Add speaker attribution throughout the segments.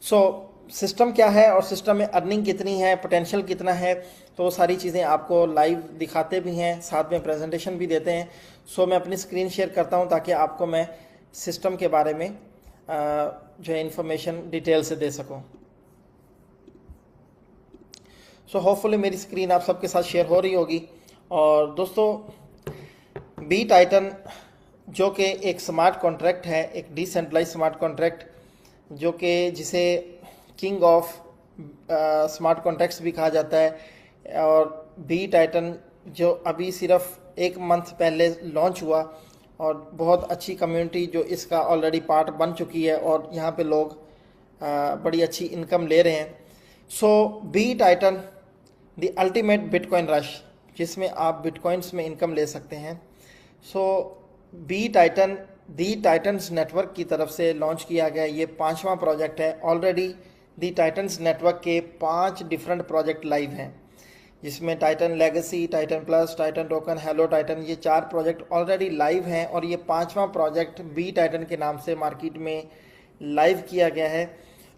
Speaker 1: So system क्या है और सिस्टम में अर्निंग कितनी है, पोटेंशियल कितना है, तो वो सारी चीज़ें आपको लाइव दिखाते भी हैं, साथ में प्रेजेंटेशन भी देते हैं। सो मैं अपनी स्क्रीन शेयर करता हूं ताकि आपको मैं सिस्टम के बारे में जो है इंफॉर्मेशन डिटेल से दे सकूं। सो होपफुली मेरी स्क्रीन आप सबके साथ शेयर हो रही होगी। और दोस्तों, बी टाइटन जो कि एक स्मार्ट कॉन्ट्रैक्ट है, एक डिसेंट्रलाइज स्मार्ट कॉन्ट्रैक्ट, जो कि जिसे किंग ऑफ स्मार्ट कॉन्ट्रैक्ट्स भी कहा जाता है। और बी टाइटन जो अभी सिर्फ एक मंथ पहले लॉन्च हुआ और बहुत अच्छी कम्युनिटी जो इसका ऑलरेडी पार्ट बन चुकी है और यहाँ पे लोग बड़ी अच्छी इनकम ले रहे हैं। So B Titan the ultimate bitcoin rush, जिसमें आप बिटकॉइंस में इनकम ले सकते हैं। So B Titan the Titans network की तरफ से लॉन्च किया गया ये 5वां प्रोजेक्ट है। ऑलरेडी दी टाइटन्स नेटवर्क के 5 डिफरेंट प्रोजेक्ट लाइव हैं, जिसमें Titan legacy, Titan plus, Titan token, hello Titan, ये 4 प्रोजेक्ट ऑलरेडी लाइव हैं। और ये 5वां प्रोजेक्ट बी टाइटन के नाम से मार्केट में लाइव किया गया है।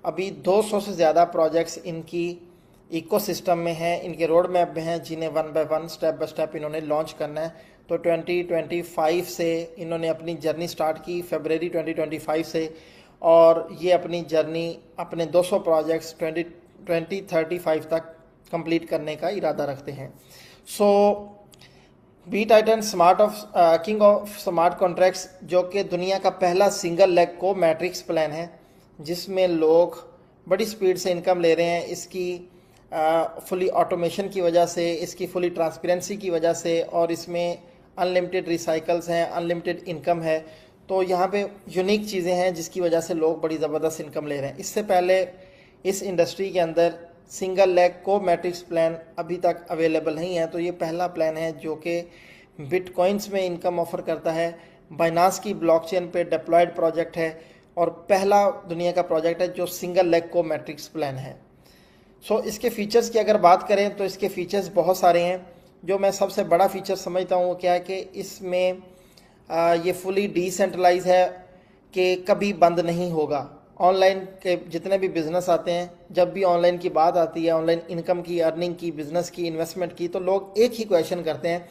Speaker 1: अभी 200 से ज़्यादा प्रोजेक्ट्स इनकी इकोसिस्टम में हैं, इनके रोड मैप में हैं, जिन्हें one by one, step by step इन्होंने लॉन्च करना है। तो 2025 से इन्होंने अपनी जर्नी स्टार्ट की, फरवरी 2025 से, और ये अपनी जर्नी अपने 200 प्रोजेक्ट्स 2035 तक कंप्लीट करने का इरादा रखते हैं। So B Titan king of smart contracts, जो कि दुनिया का पहला सिंगल लेग को मैट्रिक्स प्लान है, जिसमें लोग बड़ी स्पीड से इनकम ले रहे हैं। इसकी फुली ऑटोमेशन की वजह से, इसकी फुली ट्रांसपेरेंसी की वजह से, और इसमें अनलिमिटेड रिसाइकल्स हैं, अनलिमिटेड इनकम है। तो यहाँ पे यूनिक चीज़ें हैं जिसकी वजह से लोग बड़ी ज़बरदस्त इनकम ले रहे हैं। इससे पहले इस इंडस्ट्री के अंदर सिंगल लेग को मैट्रिक्स प्लान अभी तक अवेलेबल नहीं है। तो ये पहला प्लान है जो कि बिटकॉइंस में इनकम ऑफर करता है। बाइनांस की ब्लॉकचेन पे डिप्लॉयड प्रोजेक्ट है और पहला दुनिया का प्रोजेक्ट है जो सिंगल लेग को मैट्रिक्स प्लान है। सो इसके फीचर्स की अगर बात करें तो इसके फीचर्स बहुत सारे हैं। जो मैं सबसे बड़ा फीचर समझता हूँ वो क्या है कि इसमें ये फुली डिसेंट्रलाइज है कि कभी बंद नहीं होगा। ऑनलाइन के जितने भी बिज़नेस आते हैं, जब भी ऑनलाइन की बात आती है, ऑनलाइन इनकम की, अर्निंग की, बिज़नेस की, इन्वेस्टमेंट की, तो लोग एक ही क्वेश्चन करते हैं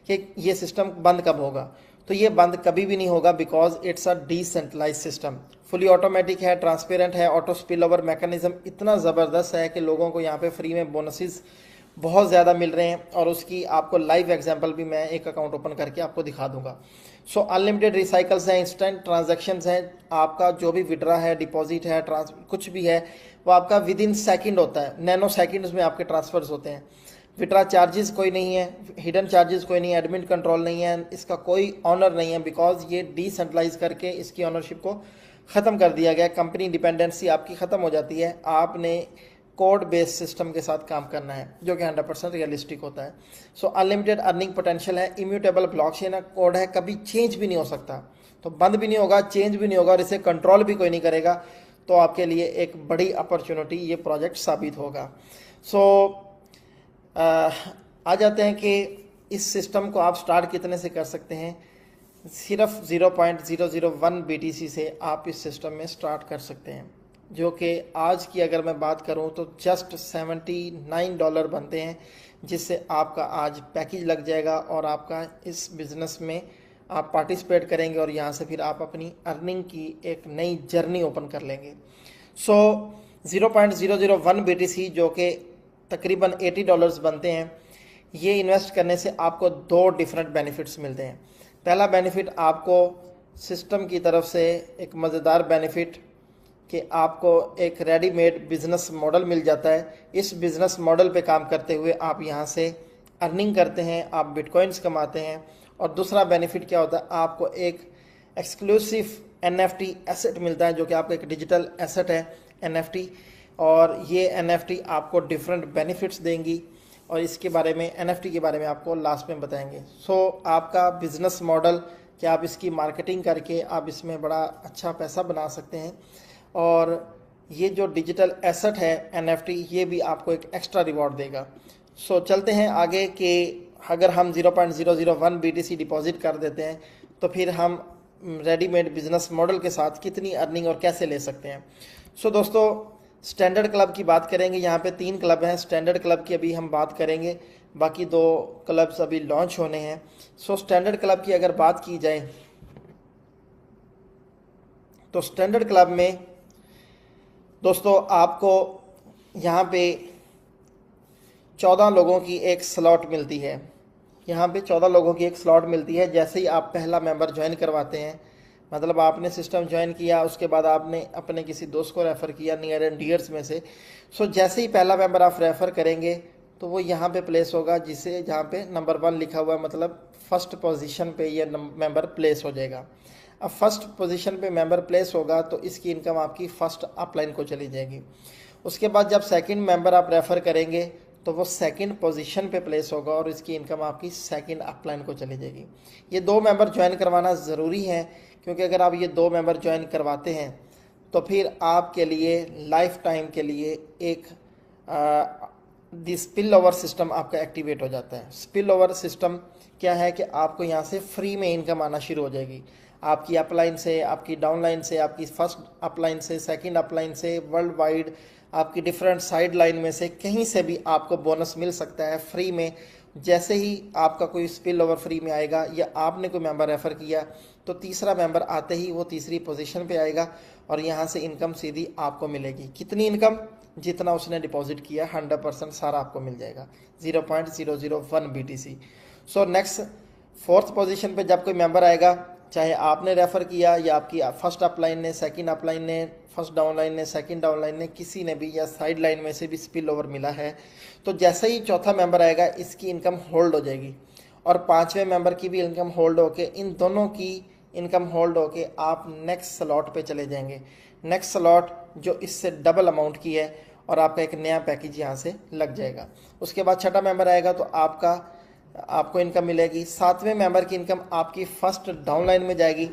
Speaker 1: कि ये सिस्टम बंद कब होगा। तो ये बंद कभी भी नहीं होगा, because it's a decentralize system. Fully automatic है, ट्रांसपेरेंट है, ऑटो स्पिल ओवर मैकेनिज्म इतना ज़बरदस्त है कि लोगों को यहाँ पे फ्री में बोनसेस बहुत ज़्यादा मिल रहे हैं। और उसकी आपको लाइव एग्जांपल भी मैं एक अकाउंट ओपन करके आपको दिखा दूंगा। सो अनलिमिटेड रिसाइकल्स हैं, इंस्टेंट ट्रांजैक्शंस हैं। आपका जो भी विड्रा है, डिपॉजिट है, कुछ भी है, वो आपका विद इन सेकेंड होता है, नैनो सेकेंड्स में आपके ट्रांसफर्स होते हैं। विड्रा चार्जेस कोई नहीं है, हिडन चार्जेस कोई नहीं है, एडमिन कंट्रोल नहीं है, इसका कोई ऑनर नहीं है, बिकॉज ये डिसेंट्रलाइज करके इसकी ऑनरशिप को ख़त्म कर दिया गया। कंपनी डिपेंडेंसी आपकी ख़त्म हो जाती है। आपने कोड बेस्ड सिस्टम के साथ काम करना है जो कि 100% रियलिस्टिक होता है। सो अनलिमिटेड अर्निंग पोटेंशियल है, इम्यूटेबल ब्लॉकचेन कोड है, कभी चेंज भी नहीं हो सकता, तो बंद भी नहीं होगा, चेंज भी नहीं होगा, और इसे कंट्रोल भी कोई नहीं करेगा। तो आपके लिए एक बड़ी अपॉर्चुनिटी ये प्रोजेक्ट साबित होगा। सो आ जाते हैं कि इस सिस्टम को आप स्टार्ट कितने से कर सकते हैं। सिर्फ 0.001 BTC से आप इस सिस्टम में स्टार्ट कर सकते हैं, जो कि आज की अगर मैं बात करूं तो जस्ट $79 बनते हैं, जिससे आपका आज पैकेज लग जाएगा और आपका इस बिज़नेस में आप पार्टिसिपेट करेंगे और यहाँ से फिर आप अपनी अर्निंग की एक नई जर्नी ओपन कर लेंगे। सो 0.001 BTC जो कि तकरीबन $80 बनते हैं, ये इन्वेस्ट करने से आपको 2 डिफरेंट बेनिफिट्स मिलते हैं। पहला बेनिफिट आपको सिस्टम की तरफ से एक मज़ेदार बेनिफिट कि आपको एक रेडीमेड बिजनेस मॉडल मिल जाता है। इस बिजनेस मॉडल पे काम करते हुए आप यहाँ से अर्निंग करते हैं, आप बिटकॉइंस कमाते हैं। और दूसरा बेनिफिट क्या होता है, आपको एक एक्सक्लूसिव NFT एसेट मिलता है, जो कि आपका एक डिजिटल एसेट है NFT, और ये NFT आपको डिफरेंट बेनिफिट्स देंगी। और इसके बारे में, NFT के बारे में आपको लास्ट में बताएंगे। सो आपका बिजनेस मॉडल कि आप इसकी मार्केटिंग करके आप इसमें बड़ा अच्छा पैसा बना सकते हैं। और ये जो डिजिटल एसेट है NFT, ये भी आपको एक एक्स्ट्रा रिवॉर्ड देगा। सो चलते हैं आगे कि अगर हम 0.001 BTC डिपॉजिट कर देते हैं तो फिर हम रेडीमेड बिजनेस मॉडल के साथ कितनी अर्निंग और कैसे ले सकते हैं। सो दोस्तों स्टैंडर्ड क्लब की बात करेंगे। यहाँ पे 3 क्लब हैं। स्टैंडर्ड क्लब की अभी हम बात करेंगे, बाकी 2 क्लब्स अभी लॉन्च होने हैं। सो स्टैंडर्ड क्लब की अगर बात की जाए तो स्टैंडर्ड क्लब में दोस्तों आपको यहाँ पे 14 लोगों की एक स्लॉट मिलती है। यहाँ पे 14 लोगों की एक स्लॉट मिलती है जैसे ही आप पहला मेंबर ज्वाइन करवाते हैं। मतलब आपने सिस्टम ज्वाइन किया, उसके बाद आपने अपने किसी दोस्त को रेफ़र किया नियर एंड डियर्स में से। सो जैसे ही पहला मेंबर आप रेफ़र करेंगे तो वो यहाँ पे प्लेस होगा, जिसे जहाँ पे नंबर 1 लिखा हुआ है, मतलब फर्स्ट पोजीशन पे ये मेंबर प्लेस हो जाएगा। अब फर्स्ट पोजीशन पे मेंबर प्लेस होगा तो इसकी इनकम आपकी फर्स्ट अपलाइन को चली जाएगी। उसके बाद जब सेकंड मेंबर आप रेफ़र करेंगे तो वो सेकंड पोजीशन पे प्लेस होगा और इसकी इनकम आपकी सेकंड अपलाइन को चली जाएगी। ये 2 मेंबर ज्वाइन करवाना ज़रूरी है, क्योंकि अगर आप ये 2 मेंबर ज्वाइन करवाते हैं तो फिर आपके लिए लाइफ टाइम के लिए एक स्पिल ओवर सिस्टम आपका एक्टिवेट हो जाता है। स्पिल ओवर सिस्टम क्या है कि आपको यहाँ से फ्री में इनकम आना शुरू हो जाएगी। आपकी अपलाइन से, आपकी डाउनलाइन से, आपकी फर्स्ट अपलाइन से, सेकंड अपलाइन से, वर्ल्ड वाइड आपकी डिफरेंट साइड लाइन में से कहीं से भी आपको बोनस मिल सकता है फ्री में। जैसे ही आपका कोई स्पिल ओवर फ्री में आएगा या आपने कोई मेंबर रेफ़र किया तो तीसरा मेंबर आते ही वो तीसरी पोजीशन पे आएगा और यहाँ से इनकम सीधी आपको मिलेगी। कितनी इनकम? जितना उसने डिपॉजिट किया 100% सारा आपको मिल जाएगा, 0.001 BTC। So next 4th position पे जब कोई मेंबर आएगा, चाहे आपने रेफ़र किया या आपकी फर्स्ट अपलाइन ने, सेकंड अपलाइन ने, फर्स्ट डाउनलाइन ने, सेकंड डाउनलाइन ने, किसी ने भी या साइड लाइन में से भी स्पिल ओवर मिला है, तो जैसे ही चौथा मेंबर आएगा इसकी इनकम होल्ड हो जाएगी और 5वें मेंबर की भी इनकम होल्ड होके, इन दोनों की इनकम होल्ड होके आप नेक्स्ट स्लॉट पे चले जाएंगे। नेक्स्ट स्लॉट जो इससे डबल अमाउंट की है और आपका एक नया पैकेज यहाँ से लग जाएगा। उसके बाद छठा मेंबर आएगा तो आपको इनकम मिलेगी। 7वें मेंबर की इनकम आपकी फर्स्ट डाउनलाइन में जाएगी।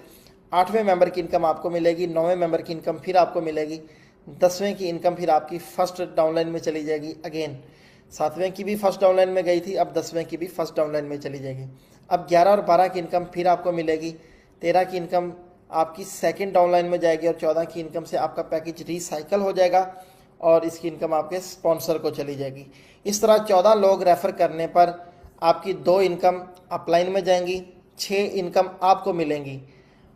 Speaker 1: 8वें मेंबर की इनकम आपको मिलेगी। 9वें मेंबर की इनकम फिर आपको मिलेगी। 10वें की इनकम फिर आपकी फर्स्ट डाउनलाइन में चली जाएगी। अगेन 7वें की भी फर्स्ट डाउनलाइन में गई थी, अब 10वें की भी फर्स्ट डाउनलाइन में चली जाएगी। अब 11 और 12 की इनकम फिर आपको मिलेगी। 13 की इनकम आपकी सेकंड डाउनलाइन में जाएगी और 14 की इनकम से आपका पैकेज रिसाइकल हो जाएगा और इसकी इनकम आपके स्पॉन्सर को चली जाएगी। इस तरह 14 लोग रेफ़र करने पर आपकी 2 इनकम अपलाइन में जाएंगी, 6 इनकम आपको मिलेंगी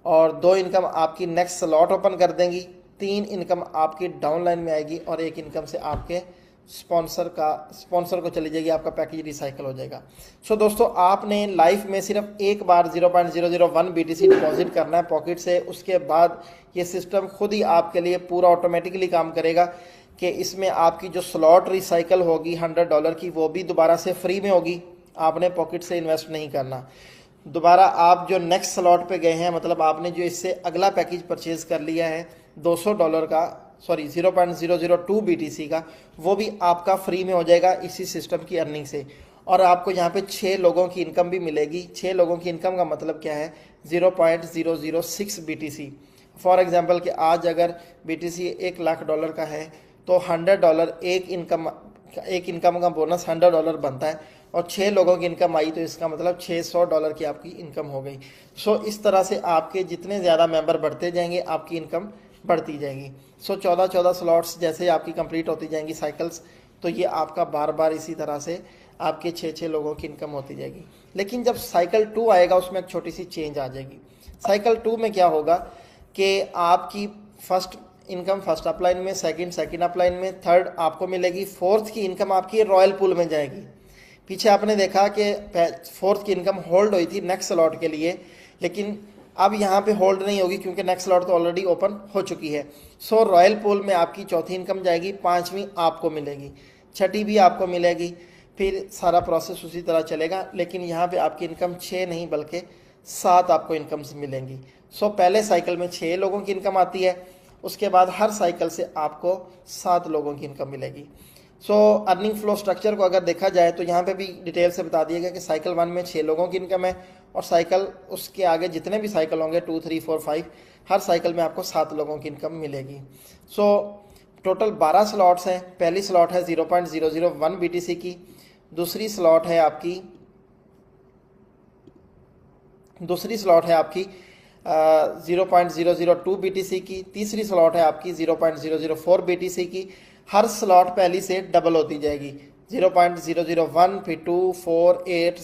Speaker 1: और 2 इनकम आपकी नेक्स्ट स्लॉट ओपन कर देंगी, 3 इनकम आपकी डाउनलाइन में आएगी और 1 इनकम से आपके स्पॉन्सर को चली जाएगी, आपका पैकेज रिसाइकल हो जाएगा। सो दोस्तों आपने लाइफ में सिर्फ एक बार 0.001 BTC डिपॉजिट करना है पॉकेट से। उसके बाद ये सिस्टम खुद ही आपके लिए पूरा ऑटोमेटिकली काम करेगा कि इसमें आपकी जो स्लॉट रिसाइकल होगी $100 की, वो भी दोबारा से फ्री में होगी। आपने पॉकेट से इन्वेस्ट नहीं करना। दोबारा आप जो नेक्स्ट स्लॉट पे गए हैं, मतलब आपने जो इससे अगला पैकेज परचेज कर लिया है $200 का, सॉरी 0.002 BTC का, वो भी आपका फ्री में हो जाएगा इसी सिस्टम की अर्निंग से। और आपको यहाँ पे 6 लोगों की इनकम भी मिलेगी। 6 लोगों की इनकम का मतलब क्या है? 0.006 BTC। फॉर एग्जांपल कि आज अगर BTC $1,00,000 का है तो $100 एक इनकम का बोनस $100 बनता है और 6 लोगों की इनकम आई तो इसका मतलब $600 की आपकी इनकम हो गई। सो इस तरह से आपके जितने ज़्यादा मेंबर बढ़ते जाएंगे आपकी इनकम बढ़ती जाएगी। सो 14 स्लॉट्स जैसे आपकी कंप्लीट होती जाएंगी साइकिल्स, तो ये आपका बार बार इसी तरह से आपके 6 लोगों की इनकम होती जाएगी। लेकिन जब साइकिल 2 आएगा उसमें एक छोटी सी चेंज आ जाएगी। साइकिल 2 में क्या होगा कि आपकी फर्स्ट इनकम फर्स्ट अपलाइन में, सेकंड अपलाइन में, थर्ड आपको मिलेगी, 4th की इनकम आपकी रॉयल पूल में जाएगी। पीछे आपने देखा कि 4th की इनकम होल्ड हुई थी नेक्स्ट स्लॉट के लिए, लेकिन अब यहाँ पे होल्ड नहीं होगी क्योंकि नेक्स्ट स्लॉट तो ऑलरेडी ओपन हो चुकी है। सो रॉयल पूल में आपकी 4थी इनकम जाएगी, 5वीं आपको मिलेगी, 6ठी भी आपको मिलेगी, फिर सारा प्रोसेस उसी तरह चलेगा। लेकिन यहाँ पे आपकी इनकम 6 नहीं बल्कि 7 आपको इनकम्स मिलेंगी। सो पहले साइकिल में 6 लोगों की इनकम आती है, उसके बाद हर साइकिल से आपको 7 लोगों की इनकम मिलेगी। सो अर्निंग फ्लो स्ट्रक्चर को अगर देखा जाए तो यहाँ पे भी डिटेल से बता दिया गया कि साइकिल 1 में 6 लोगों की इनकम है और साइकिल उसके आगे जितने भी साइकिल होंगे 2, 3, 4, 5 हर साइकिल में आपको 7 लोगों की इनकम मिलेगी। सो टोटल 12 स्लॉट्स हैं। पहली स्लॉट है 0.001 BTC की, दूसरी स्लॉट है आपकी 0.002 BTC की, तीसरी स्लॉट है आपकी 0.004 BTC की। हर स्लॉट पहली से डबल होती जाएगी, 0.001, फिर 2, 4, 8,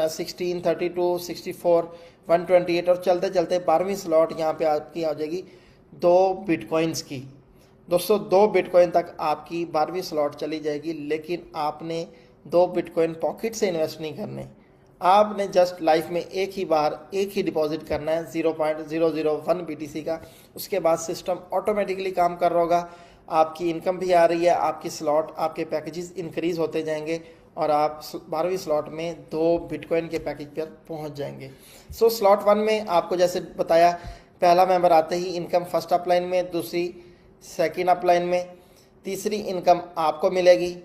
Speaker 1: 16, 32, 64, 128 और चलते चलते 12वीं स्लॉट यहाँ पे आपकी आ जाएगी 2 बिटकॉइंस की। दोस्तों 2 बिटकॉइन तक आपकी 12वीं स्लॉट चली जाएगी, लेकिन आपने 2 बिटकॉइन पॉकेट से इन्वेस्ट नहीं करने, आपने जस्ट लाइफ में एक ही बार एक ही डिपॉजिट करना है 0.001 BTC का। उसके बाद सिस्टम ऑटोमेटिकली काम कर रहा होगा, आपकी इनकम भी आ रही है, आपकी स्लॉट, आपके पैकेजेस इंक्रीज होते जाएंगे और आप 12वीं स्लॉट में 2 बिटकॉइन के पैकेज पर पहुंच जाएंगे। सो स्लॉट 1 में आपको जैसे बताया, पहला मेंबर आते ही इनकम फर्स्ट अपलाइन में, दूसरी सेकंड अपलाइन में, तीसरी इनकम आपको मिलेगी,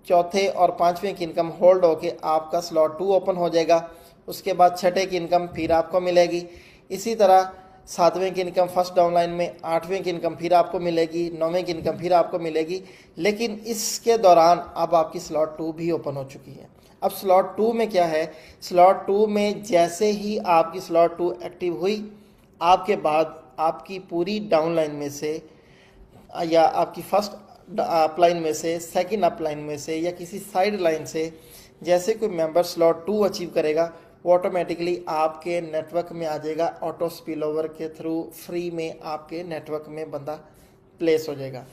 Speaker 1: चौथे और 5वें की इनकम होल्ड होके आपका स्लॉट 2 ओपन हो जाएगा। उसके बाद छठे की इनकम फिर आपको मिलेगी। इसी तरह 7वें की इनकम फर्स्ट डाउनलाइन में, 8वें की इनकम फिर आपको मिलेगी, 9वें की इनकम फिर आपको मिलेगी। लेकिन इसके दौरान अब आपकी स्लॉट 2 भी ओपन हो चुकी है। अब स्लॉट 2 में क्या है, स्लॉट 2 में जैसे ही आपकी स्लॉट 2 एक्टिव हुई, आपके बाद आपकी पूरी डाउनलाइन में से या आपकी फर्स्ट अपलाइन में से, सेकंड अपलाइन में से या किसी साइड लाइन से जैसे कोई मेंबर स्लॉट 2 अचीव करेगा, वो ऑटोमेटिकली आपके नेटवर्क में आ जाएगा। ऑटो स्पिल ओवर के थ्रू फ्री में आपके नेटवर्क में बंदा प्लेस हो जाएगा।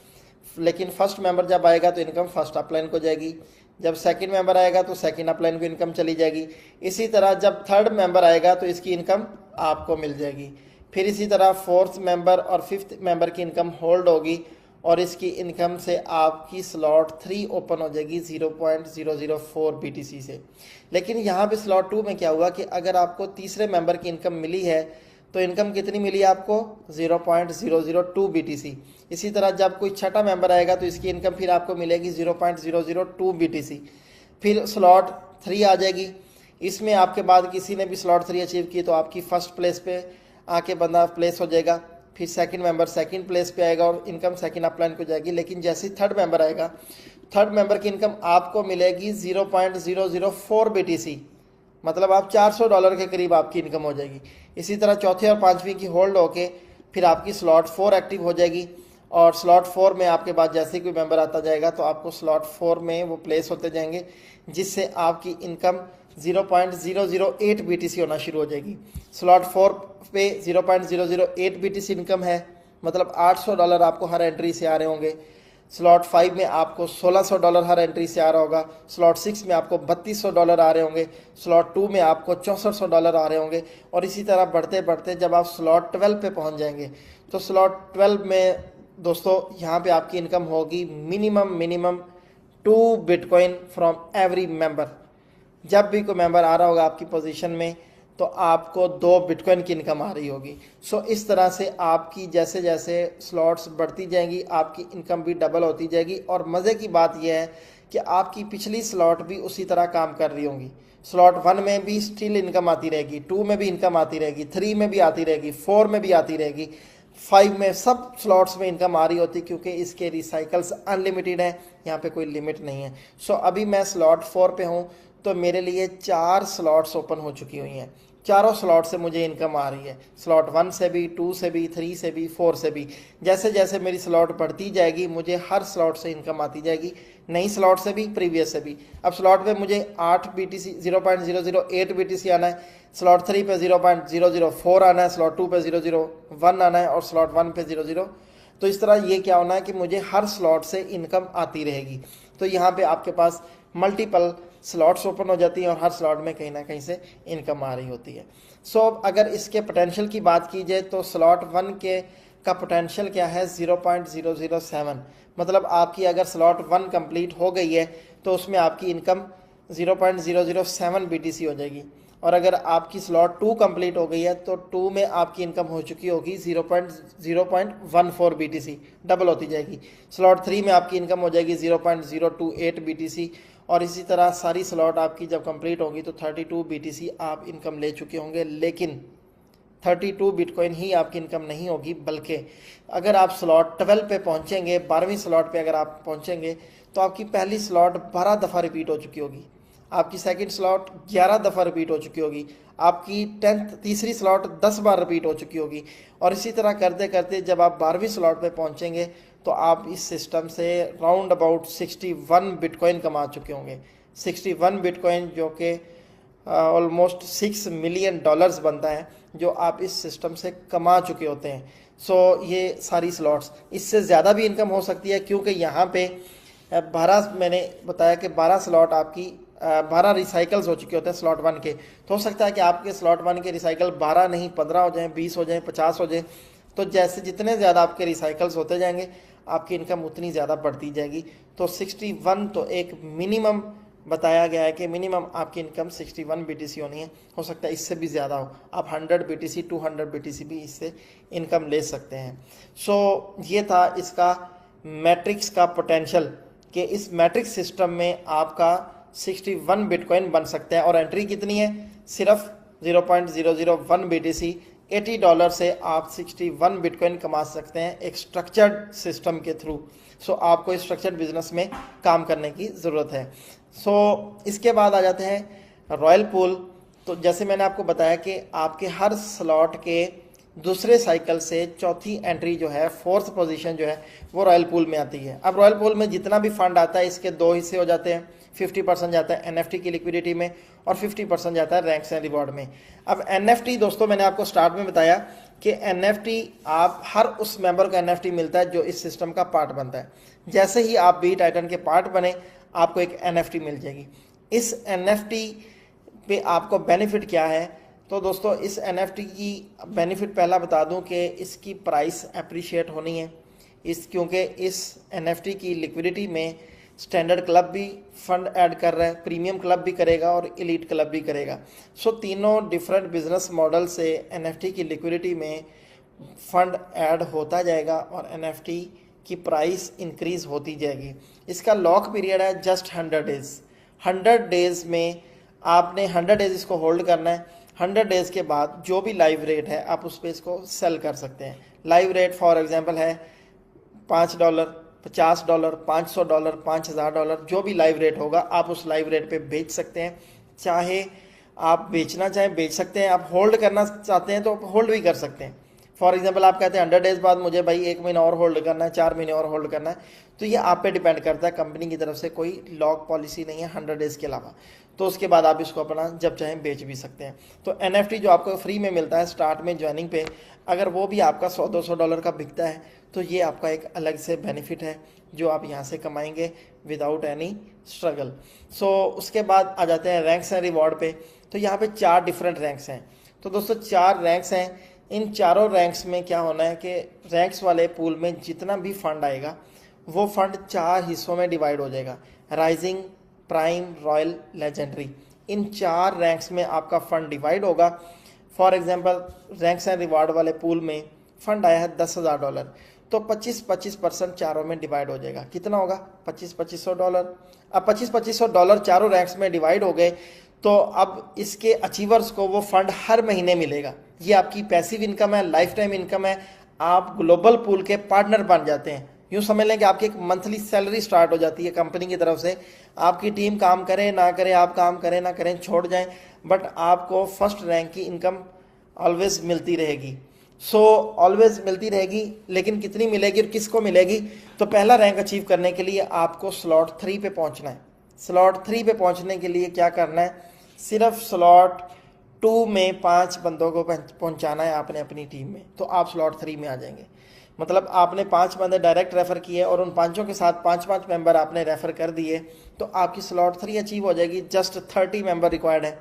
Speaker 1: लेकिन फर्स्ट मेंबर जब आएगा तो इनकम फर्स्ट अपलाइन को जाएगी, जब सेकंड मेंबर आएगा तो सेकंड अपलाइन को इनकम चली जाएगी। इसी तरह जब थर्ड मेंबर आएगा तो इसकी इनकम आपको मिल जाएगी। फिर इसी तरह फोर्थ मेंबर और फिफ्थ मेंबर की इनकम होल्ड होगी और इसकी इनकम से आपकी स्लॉट 3 ओपन हो जाएगी 0.004 BTC से। लेकिन यहाँ पे स्लॉट 2 में क्या हुआ कि अगर आपको तीसरे मेंबर की इनकम मिली है तो इनकम कितनी मिली आपको, 0.002 BTC। इसी तरह जब कोई छठा मेंबर आएगा तो इसकी इनकम फिर आपको मिलेगी 0.002 BTC। फिर स्लॉट 3 आ जाएगी, इसमें आपके बाद किसी ने भी स्लॉट 3 अचीव की तो आपकी फर्स्ट प्लेस पे आके बंदा प्लेस हो जाएगा। फिर सेकंड मेंबर सेकंड प्लेस पे आएगा और इनकम सेकंड अपलाइन को जाएगी। लेकिन जैसे ही थर्ड मेंबर आएगा, थर्ड मेंबर की इनकम आपको मिलेगी 0.004 BTC, मतलब आप $400 के करीब आपकी इनकम हो जाएगी। इसी तरह चौथे और 5वीं की होल्ड होके फिर आपकी स्लॉट 4 एक्टिव हो जाएगी और स्लॉट 4 में आपके बाद जैसे कोई मेंबर आता जाएगा तो आपको स्लॉट 4 में वो प्लेस होते जाएंगे, जिससे आपकी इनकम 0.008 BTC होना शुरू हो जाएगी। स्लॉट 4 पे 0.008 BTC इनकम है, मतलब $800 आपको हर एंट्री से आ रहे होंगे। स्लॉट 5 में आपको $1600 हर एंट्री से आ रहा होगा। स्लॉट 6 में आपको $3200 आ रहे होंगे। स्लॉट 2 में आपको $6400 आ रहे होंगे। और इसी तरह बढ़ते बढ़ते जब आप स्लॉट 12 पे पहुंच जाएंगे तो स्लॉट 12 में दोस्तों यहाँ पे आपकी इनकम होगी minimum 2 bitcoin from every member. जब भी कोई मेंबर आ रहा होगा आपकी पोजीशन में तो आपको 2 बिटकॉइन की इनकम आ रही होगी। सो इस तरह से आपकी जैसे जैसे स्लॉट्स बढ़ती जाएंगी आपकी इनकम भी डबल होती जाएगी। और मज़े की बात यह है कि आपकी पिछली स्लॉट भी उसी तरह काम कर रही होंगी। स्लॉट 1 में भी स्टिल इनकम आती रहेगी, 2 में भी इनकम आती रहेगी, 3 में भी आती रहेगी, 4 में भी आती रहेगी, 5 में, सब स्लॉट्स में इनकम आ रही होती, क्योंकि इसके रिसाइकल्स अनलिमिटेड हैं, यहाँ पे कोई लिमिट नहीं है। सो अभी मैं स्लॉट 4 पे हूँ तो मेरे लिए 4 स्लॉट्स ओपन हो चुकी हुई हैं। चारों स्लॉट से मुझे इनकम आ रही है, स्लॉट 1 से भी, 2 से भी, 3 से भी, 4 से भी। जैसे जैसे मेरी स्लॉट बढ़ती जाएगी मुझे हर स्लॉट से इनकम आती जाएगी, नई स्लॉट से भी, प्रीवियस से भी। अब स्लॉट पे मुझे 8 BTC 0.008 BTC आना है, स्लॉट 3 पे 0.004 आना है, स्लॉट 2 पे 001 आना है और स्लॉट 1 पे 00। तो इस तरह ये क्या होना है कि मुझे हर स्लॉट से इनकम आती रहेगी। तो यहाँ पे आपके पास मल्टीपल स्लॉट्स ओपन हो जाती हैं और हर स्लॉट में कहीं ना कहीं से इनकम आ रही होती है। सो अगर इसके पोटेंशियल की बात की जाए तो स्लॉट 1 के का पोटेंशियल क्या है, 0.007। मतलब आपकी अगर स्लॉट 1 कंप्लीट हो गई है तो उसमें आपकी इनकम 0.007 BTC हो जाएगी। और अगर आपकी स्लॉट 2 कंप्लीट हो गई है तो 2 में आपकी इनकम हो चुकी होगी 0.014 BTC, डबल होती जाएगी। स्लॉट 3 में आपकी इनकम हो जाएगी 0.028 BTC और इसी तरह सारी स्लॉट आपकी जब कंप्लीट होगी तो 32 BTC आप इनकम ले चुके होंगे। लेकिन 32 बिटकॉइन ही आपकी इनकम नहीं होगी, बल्कि अगर आप स्लॉट 12 पे पहुंचेंगे, 12वीं स्लॉट पे अगर आप पहुंचेंगे तो आपकी पहली स्लॉट 12 दफ़ा रिपीट हो चुकी होगी। आपकी सेकंड स्लॉट 11 दफ़ा रिपीट हो चुकी होगी, आपकी 10th तीसरी स्लॉट 10 बार रिपीट हो चुकी होगी, और इसी तरह करते करते जब आप 12वीं स्लॉट पे पहुंचेंगे तो आप इस सिस्टम से राउंड अबाउट 61 बिटकॉइन कमा चुके होंगे। 61 बिटकॉइन जो कि ऑलमोस्ट $6 मिलियन बनता है, जो आप इस सिस्टम से कमा चुके होते हैं। सो ये सारी स्लॉट्स, इससे ज़्यादा भी इनकम हो सकती है, क्योंकि यहाँ पे 12 मैंने बताया कि 12 स्लॉट आपकी 12 रिसाइकल्स हो चुके होते हैं स्लॉट 1 के। तो हो सकता है कि आपके स्लॉट 1 के रिसाइकल 12 नहीं 15 हो जाएं, 20 हो जाएं, 50 हो जाएं। तो जैसे जितने ज़्यादा आपके रिसाइकल्स होते जाएंगे आपकी इनकम उतनी ज़्यादा बढ़ती जाएगी। तो 61 तो एक मिनिमम बताया गया है कि मिनिमम आपकी इनकम 61 BTC होनी है। हो सकता है इससे भी ज़्यादा हो, आप 100 BTC 200 BTC भी इससे इनकम ले सकते हैं। सो ये था इसका मैट्रिक्स का पोटेंशियल कि इस मैट्रिक्स सिस्टम में आपका 61 बिटकॉइन बन सकते हैं, और एंट्री कितनी है, सिर्फ 0.001 BTC। $80 से आप 61 बिटकॉइन कमा सकते हैं एक स्ट्रक्चर्ड सिस्टम के थ्रू। सो आपको इस स्ट्रक्चर्ड बिजनेस में काम करने की ज़रूरत है। सो इसके बाद आ जाते हैं रॉयल पूल। तो जैसे मैंने आपको बताया कि आपके हर स्लॉट के दूसरे साइकिल से चौथी एंट्री जो है, फोर्थ पोजीशन जो है, वो रॉयल पूल में आती है। अब रॉयल पूल में जितना भी फंड आता है इसके दो हिस्से हो जाते हैं। 50% जाता है NFT की लिक्विडिटी में और 50% जाता है रैंक्स एंड रिवॉर्ड में। अब NFT दोस्तों मैंने आपको स्टार्ट में बताया कि NFT आप हर उस मेंबर को NFT मिलता है जो इस सिस्टम का पार्ट बनता है। जैसे ही आप बी टाइटन के पार्ट बने आपको एक NFT मिल जाएगी। इस NFT पे आपको बेनिफिट क्या है, तो दोस्तों इस NFT की बेनिफिट पहला बता दूं कि इसकी प्राइस अप्रिशिएट होनी है, क्योंकि इस NFT की लिक्विडिटी में स्टैंडर्ड क्लब भी फंड ऐड कर रहा है, प्रीमियम क्लब भी करेगा और एलीट क्लब भी करेगा। सो तीनों डिफरेंट बिजनेस मॉडल से NFT की लिक्विडिटी में फंड ऐड होता जाएगा और NFT की प्राइस इंक्रीज होती जाएगी। इसका लॉक पीरियड है जस्ट 100 डेज। 100 डेज में आपने 100 डेज इसको होल्ड करना है। 100 डेज के बाद जो भी लाइव रेट है आप उस पर इसको सेल कर सकते हैं। लाइव रेट फॉर एग्जांपल है $5, $50, $500, $5000, जो भी लाइव रेट होगा आप उस लाइव रेट पे बेच सकते हैं। चाहे आप बेचना चाहें बेच सकते हैं, आप होल्ड करना चाहते हैं तो होल्ड भी कर सकते हैं। फॉर एग्जांपल आप कहते हैं 100 डेज बाद मुझे भाई 1 महीना और होल्ड करना है, 4 महीने और होल्ड करना है, तो ये आप पे डिपेंड करता है। कंपनी की तरफ से कोई लॉक पॉलिसी नहीं है 100 डेज के अलावा। तो उसके बाद आप इसको अपना जब चाहें बेच भी सकते हैं। तो NFT जो आपको फ्री में मिलता है स्टार्ट में ज्वाइनिंग पे, अगर वो भी आपका $100-200 का बिकता है तो ये आपका एक अलग से बेनिफिट है जो आप यहाँ से कमाएंगे विदाउट एनी स्ट्रगल। सो उसके बाद आ जाते हैं रैंक्स एंड रिवॉर्ड पे। तो यहाँ पे 4 डिफरेंट रैंक्स हैं। तो दोस्तों 4 रैंक्स हैं। इन चारों रैंक्स में क्या होना है कि रैंक्स वाले पूल में जितना भी फंड आएगा वो फंड 4 हिस्सों में डिवाइड हो जाएगा। राइजिंग, प्राइम, रॉयल, लेजेंडरी, इन 4 रैंक्स में आपका फंड डिवाइड होगा। For example ranks and reward वाले पूल में फंड आया है $10,000, तो 25% चारों में डिवाइड हो जाएगा। कितना होगा? $2500। अब $2500 चारों रैंक्स में डिवाइड हो गए तो अब इसके अचीवर्स को वो फंड हर महीने मिलेगा। ये आपकी पैसिव इनकम है, लाइफ टाइम इनकम है। आप ग्लोबल पूल के पार्टनर बन जाते हैं। यूँ समझ लें कि आपकी एक मंथली सैलरी स्टार्ट हो जाती है कंपनी की तरफ से। आपकी टीम काम करे ना करे, आप काम करें ना करें, छोड़ जाएं, बट आपको फर्स्ट रैंक की इनकम ऑलवेज मिलती रहेगी। सो ऑलवेज मिलती रहेगी, लेकिन कितनी मिलेगी और किसको मिलेगी? तो पहला रैंक अचीव करने के लिए आपको स्लॉट 3 पे पहुंचना है। स्लॉट 3 पे पहुंचने के लिए क्या करना है? सिर्फ स्लॉट 2 में 5 बंदों को पहुंचाना है आपने अपनी टीम में, तो आप स्लॉट 3 में आ जाएंगे। मतलब आपने 5 बंदे डायरेक्ट रेफर किए और उन 5 के साथ 5 मेंबर आपने रेफर कर दिए, तो आपकी स्लॉट 3 अचीव हो जाएगी। जस्ट 30 मेंबर रिक्वायर्ड है।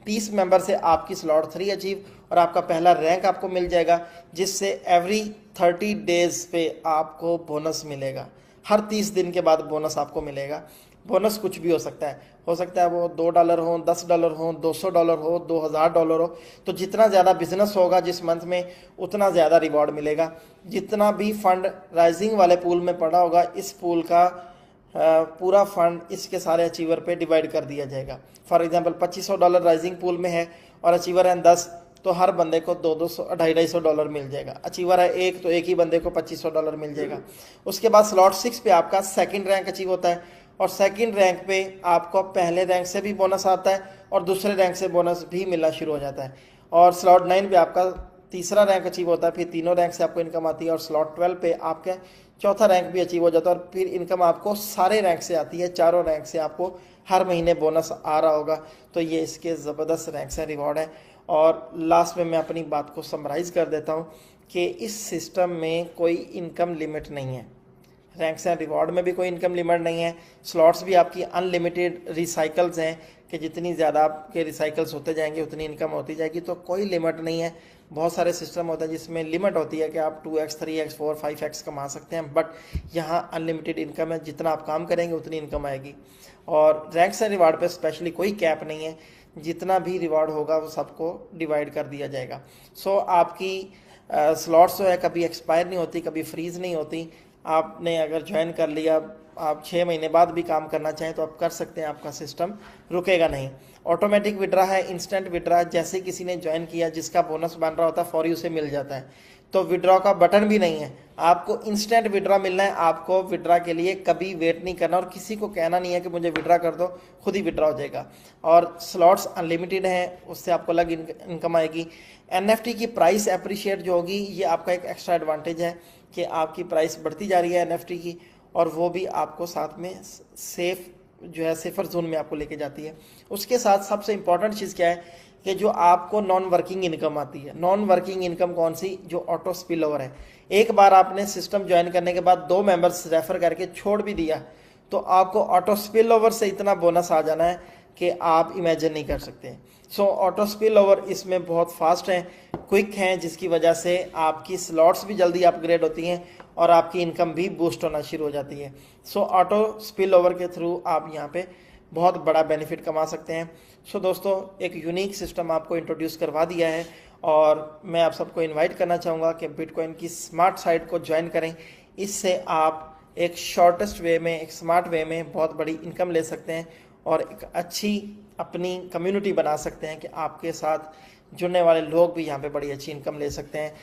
Speaker 1: 30 मेंबर से आपकी स्लॉट 3 अचीव और आपका पहला रैंक आपको मिल जाएगा, जिससे एवरी 30 डेज पे आपको बोनस मिलेगा। हर 30 दिन के बाद बोनस आपको मिलेगा। बोनस कुछ भी हो सकता है वो $2 हो, $10 हो, $200 हो, $2000 हो। तो जितना ज़्यादा बिजनेस होगा जिस मंथ में उतना ज़्यादा रिवॉर्ड मिलेगा। जितना भी फंड राइजिंग वाले पूल में पड़ा होगा, इस पूल का पूरा फंड इसके सारे अचीवर पे डिवाइड कर दिया जाएगा। फॉर एग्जांपल $2500 राइजिंग पूल में है और अचीवर हैं 10, तो हर बंदे को $250-$250 मिल जाएगा। अचीवर है 1 तो एक ही बंदे को $2500 मिल जाएगा। उसके बाद स्लॉट 6 पे आपका सेकंड रैंक अचीव होता है और सेकंड रैंक पे आपको पहले रैंक से भी बोनस आता है और दूसरे रैंक से बोनस भी मिलना शुरू हो जाता है। और स्लॉट 9 पे आपका तीसरा रैंक अचीव होता है, फिर तीनों रैंक से आपको इनकम आती है। और स्लॉट 12 पे आपका चौथा रैंक भी अचीव हो जाता है और फिर इनकम आपको सारे रैंक से आती है, चारों रैंक से आपको हर महीने बोनस आ रहा होगा। तो ये इसके ज़बरदस्त रैंक्स हैं, रिवॉर्ड है। और लास्ट में मैं अपनी बात को समराइज कर देता हूँ कि इस सिस्टम में कोई इनकम लिमिट नहीं है। रैंक्स एंड रिवॉर्ड में भी कोई इनकम लिमिट नहीं है। स्लॉट्स भी आपकी अनलिमिटेड रिसाइकल्स हैं कि जितनी ज़्यादा आपके रिसाइकल्स होते जाएंगे उतनी इनकम होती जाएगी, तो कोई लिमिट नहीं है। बहुत सारे सिस्टम होते हैं जिसमें लिमिट होती है कि आप 2x 3x 4 5x कमा सकते हैं, बट यहाँ अनलिमिटेड इनकम है, जितना आप काम करेंगे उतनी इनकम आएगी। और रैंक्स एंड रिवार्ड पे स्पेशली कोई कैप नहीं है, जितना भी रिवार्ड होगा वो सबको डिवाइड कर दिया जाएगा। सो आपकी स्लॉट्स जो है कभी एक्सपायर नहीं होती, कभी फ्रीज नहीं होती। आपने अगर ज्वाइन कर लिया, आप 6 महीने बाद भी काम करना चाहें तो आप कर सकते हैं, आपका सिस्टम रुकेगा नहीं। ऑटोमेटिक विड्रा है, इंस्टेंट विड्रा, जैसे किसी ने ज्वाइन किया जिसका बोनस बन रहा होता है फौरी उसे मिल जाता है। तो विड्रॉ का बटन भी नहीं है, आपको इंस्टेंट विड्रा मिलना है। आपको विड्रा के लिए कभी वेट नहीं करना और किसी को कहना नहीं है कि मुझे विड्रा कर दो, खुद ही विड्रा हो जाएगा। और स्लॉट्स अनलिमिटेड हैं, उससे आपको अलग इनकम आएगी। NFT की प्राइस अप्रिशिएट जो होगी, ये आपका एक एक्स्ट्रा एडवांटेज है कि आपकी प्राइस बढ़ती जा रही है NFT की, और वो भी आपको साथ में सेफ जो है सेफर जोन में आपको लेके जाती है। उसके साथ सबसे इंपॉर्टेंट चीज़ क्या है कि जो आपको नॉन वर्किंग इनकम आती है। नॉन वर्किंग इनकम कौन सी? जो ऑटो स्पिल ओवर है। एक बार आपने सिस्टम ज्वाइन करने के बाद 2 मेंबर्स रेफर करके छोड़ भी दिया तो आपको ऑटो स्पिल ओवर से इतना बोनस आ जाना है कि आप इमेजिन नहीं कर सकते। सो ऑटो स्पिल ओवर इसमें बहुत फास्ट हैं, क्विक हैं, जिसकी वजह से आपकी स्लॉट्स भी जल्दी अपग्रेड होती हैं और आपकी इनकम भी बूस्ट होना शुरू हो जाती है। सो ऑटो स्पिल ओवर के थ्रू आप यहाँ पे बहुत बड़ा बेनिफिट कमा सकते हैं। सो दोस्तों, एक यूनिक सिस्टम आपको इंट्रोड्यूस करवा दिया है और मैं आप सबको इनवाइट करना चाहूँगा कि बिटकॉइन की स्मार्ट साइट को ज्वाइन करें। इससे आप एक शॉर्टेस्ट वे में, एक स्मार्ट वे में बहुत बड़ी इनकम ले सकते हैं और एक अच्छी अपनी कम्युनिटी बना सकते हैं कि आपके साथ जुड़ने वाले लोग भी यहाँ पे बड़ी अच्छी इनकम ले सकते हैं।